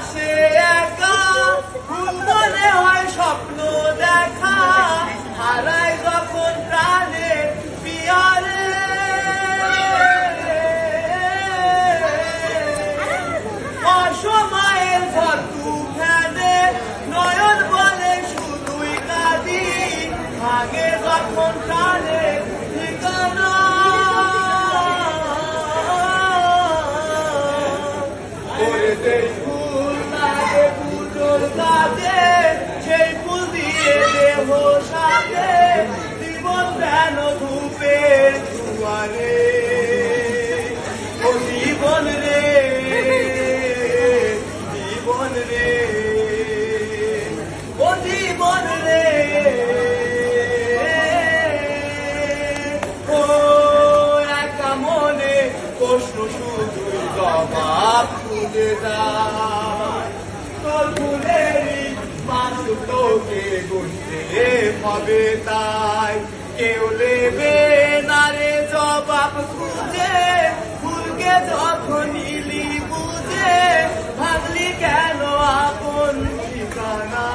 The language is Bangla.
আসে একা, ভুল মনে হয় স্বপ্ন দেখা, হারায় যখন প্রাণের পিয়ারে। অসময়ের ভর তুফানে নয়ন বলে শুধুই কাঁদি, ভাগে যখন প্রাণের ঠিকানা। ফুল লাগে পুজোর কাজে, সেই ফুল দিয়ে দেহ সাজে, জীবন যেন ধূপের দুয়ারে। ও জীবন রে, জীবন রে, ও জীবন রে, ও একা মনে প্রশ্ন শুধু জবাব খুঁজে যায়। তোর ফুলেরই মানুষ তোকে গুনতে হবে তাই, কেউ নেবে না রে জবাব খুঁজে। ফুলকে যখন নিলি বুঝে, ভাবলি কেন আপন ঠিকানা।